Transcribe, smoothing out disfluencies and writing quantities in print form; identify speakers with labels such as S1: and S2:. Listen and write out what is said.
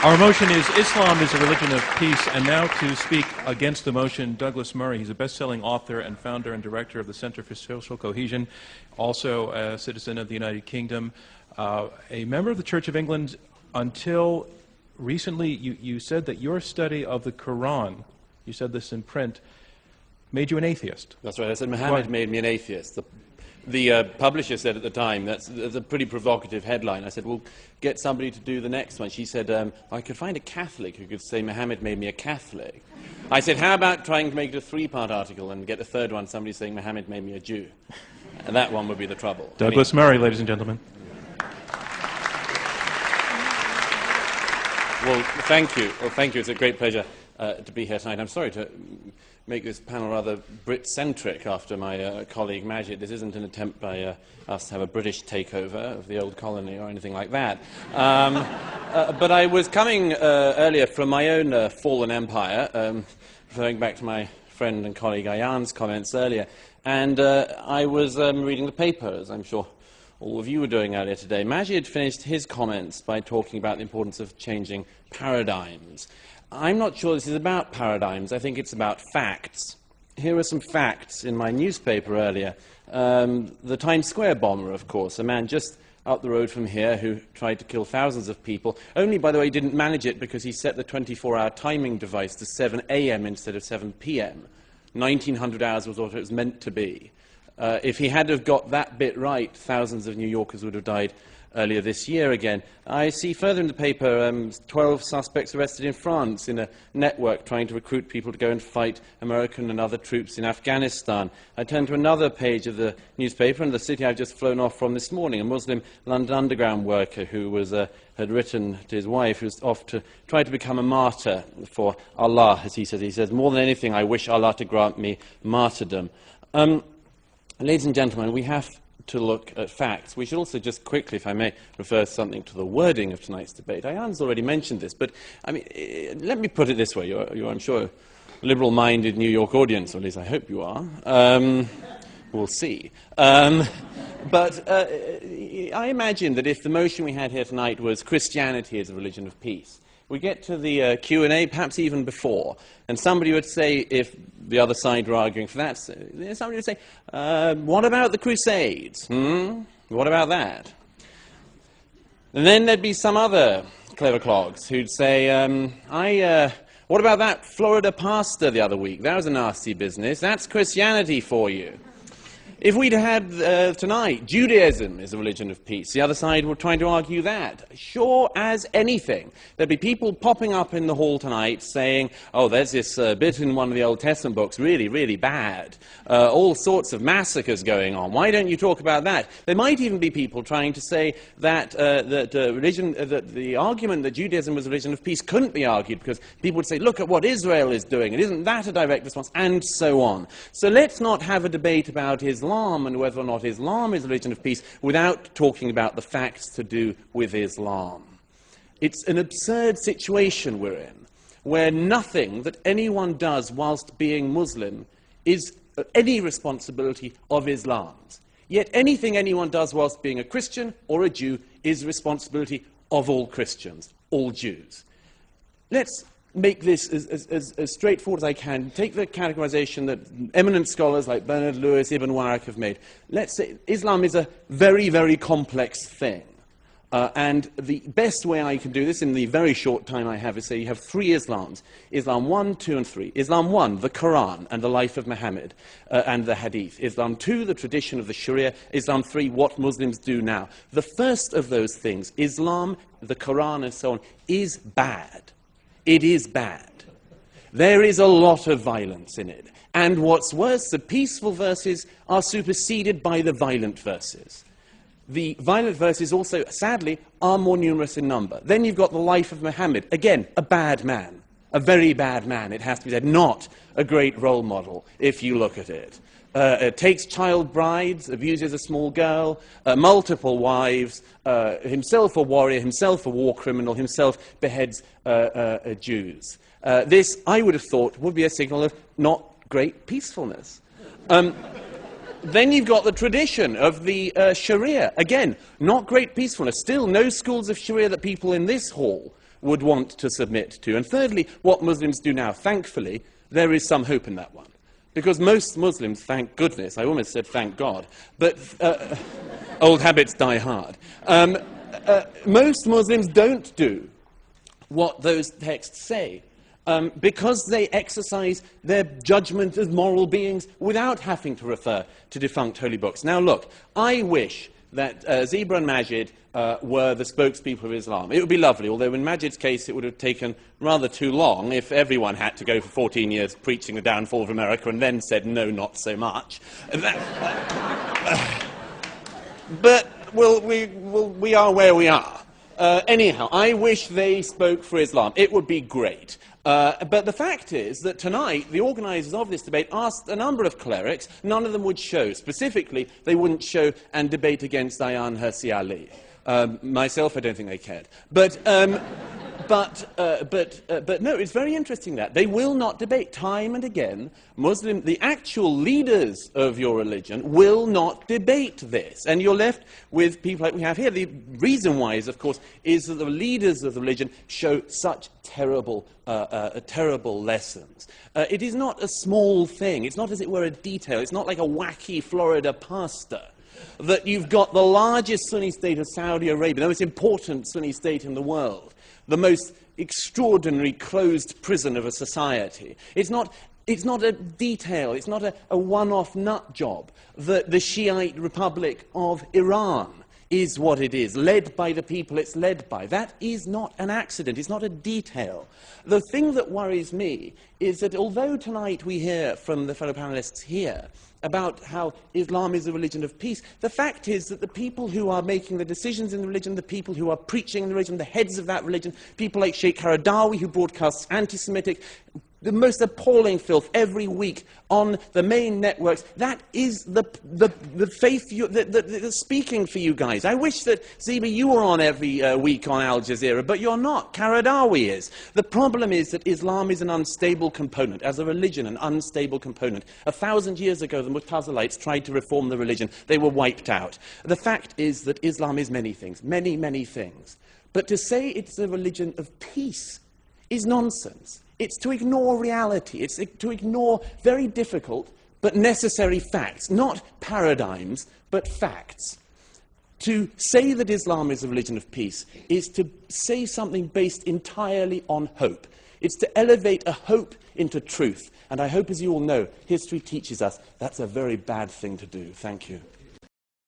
S1: Our motion is Islam is a religion of peace, and now to speak against the motion, Douglas Murray. He's a best-selling author and founder and director of the Center for Social Cohesion, also a citizen of the United Kingdom, a member of the Church of England. Until recently, you said that your study of the Quran, you said this in print, made you an atheist.
S2: That's right. I said Muhammad made me an atheist. The publisher said at the time, that's a pretty provocative headline. I said, well, get somebody to do the next one. She said, I could find a Catholic who could say Muhammad made me a Catholic. I said, how about trying to make it a three-part article and get a third one, somebody saying Muhammad made me a Jew? And that one would be the trouble.
S1: Douglas Murray, ladies and gentlemen.
S2: Well, thank you. Well, thank you. It's a great pleasure to be here tonight. I'm sorry to make this panel rather Brit-centric after my colleague Majid. This isn't an attempt by us to have a British takeover of the old colony or anything like that. But I was coming earlier from my own fallen empire, referring back to my friend and colleague Ayan's comments earlier, and I was reading the paper, as I'm sure all of you were doing earlier today. Majid finished his comments by talking about the importance of changing paradigms. I'm not sure this is about paradigms. I think it's about facts. Here are some facts in my newspaper earlier. The Times Square bomber, of course, a man just up the road from here who tried to kill thousands of people. Only, by the way, didn't manage it because he set the 24-hour timing device to 7 a.m. instead of 7 p.m. 1900 hours was what it was meant to be. If he had have got that bit right, thousands of New Yorkers would have died earlier this year again. I see further in the paper 12 suspects arrested in France in a network trying to recruit people to go and fight American and other troops in Afghanistan. I turn to another page of the newspaper and the city I've just flown off from this morning, a Muslim London Underground worker who was, had written to his wife, who was off to try to become a martyr for Allah, as he says. He says, more than anything, I wish Allah to grant me martyrdom. Ladies and gentlemen, we have to look at facts. We should also just quickly, if I may, refer something to the wording of tonight's debate. Ayan's already mentioned this, but I mean, let me put it this way. You're I'm sure, a liberal-minded New York audience, or at least I hope you are. We'll see. But I imagine that if the motion we had here tonight was Christianity is a religion of peace, we get to the Q&A, perhaps even before, and somebody would say, if the other side were arguing for that, somebody would say, what about the Crusades? What about that? And then there'd be some other clever clogs who'd say, what about that Florida pastor the other week? That was a nasty business. That's Christianity for you. If we'd had tonight, Judaism is a religion of peace, the other side were trying to argue that. Sure as anything. There'd be people popping up in the hall tonight saying, oh, there's this bit in one of the Old Testament books, really, really bad. All sorts of massacres going on. Why don't you talk about that? There might even be people trying to say that, that the argument that Judaism was a religion of peace couldn't be argued because people would say, look at what Israel is doing, and isn't that a direct response, and so on. So let's not have a debate about Islam and whether or not Islam is a religion of peace without talking about the facts to do with Islam. It's an absurd situation we're in, where nothing that anyone does whilst being Muslim is any responsibility of Islam's. Yet anything anyone does whilst being a Christian or a Jew is responsibility of all Christians, all Jews. Let's make this as straightforward as I can. Take the categorization that eminent scholars like Bernard Lewis, Ibn Warraq have made. Let's say Islam is a very, very complex thing. And the best way I can do this in the very short time I have is say you have three Islams. Islam 1, 2, and 3. Islam 1, the Quran and the life of Muhammad and the Hadith. Islam 2, the tradition of the Sharia. Islam 3, what Muslims do now. The first of those things, Islam, the Quran, and so on, is bad. It is bad. There is a lot of violence in it. And what's worse, the peaceful verses are superseded by the violent verses. The violent verses also, sadly, are more numerous in number. Then you've got the life of Muhammad. Again, a bad man. A very bad man, it has to be said. Not a great role model, if you look at it. Takes child brides, abuses a small girl, multiple wives, himself a warrior, himself a war criminal, himself beheads Jews. This, I would have thought, would be a signal of not great peacefulness. Then you've got the tradition of the Sharia. Again, not great peacefulness. Still, no schools of Sharia that people in this hall would want to submit to. And thirdly, what Muslims do now. Thankfully, there is some hope in that one. Because most Muslims, thank goodness, I almost said thank God, but old habits die hard. Most Muslims don't do what those texts say. Because they exercise their judgment as moral beings without having to refer to defunct holy books. Now look, I wish that Zebra and Majid were the spokespeople of Islam. It would be lovely, although in Majid's case it would have taken rather too long if everyone had to go for 14 years preaching the downfall of America and then said, no, not so much. But we are where we are. Anyhow, I wish they spoke for Islam. It would be great. But the fact is that tonight, the organisers of this debate asked a number of clerics. None of them would show. Specifically, they wouldn't show and debate against Ayaan Hirsi Ali. Myself, I don't think they cared. But no, it's very interesting that. They will not debate. Time and again, the actual leaders of your religion will not debate this. And you're left with people like we have here. The reason why is, of course, is that the leaders of the religion show such terrible lessons. It is not a small thing. It's not, as it were, a detail. It's not like a wacky Florida pastor. That you've got the largest Sunni state of Saudi Arabia, the most important Sunni state in the world, the most extraordinary closed prison of a society. It's not a detail, it's not a one-off nut job that the Shiite Republic of Iran is what it is, led by the people it's led by. That is not an accident, it's not a detail. The thing that worries me is that although tonight we hear from the fellow panelists here about how Islam is a religion of peace, the fact is that the people who are making the decisions in the religion, the people who are preaching in the religion, the heads of that religion, people like Sheikh Qaradawi, who broadcasts anti-Semitic, the most appalling filth every week on the main networks, that is the faith that's speaking for you guys. I wish that, Zeba, you were on every week on Al Jazeera, but you're not. Qaradawi is. The problem is that Islam is an unstable component, as a religion, an unstable component. 1,000 years ago, the Mu'tazilites tried to reform the religion. They were wiped out. The fact is that Islam is many things, many, many things. But to say it's a religion of peace is nonsense. It's to ignore reality. It's to ignore very difficult but necessary facts. Not paradigms, but facts. To say that Islam is a religion of peace is to say something based entirely on hope. It's to elevate a hope into truth. And I hope, as you all know, history teaches us that's a very bad thing to do. Thank you.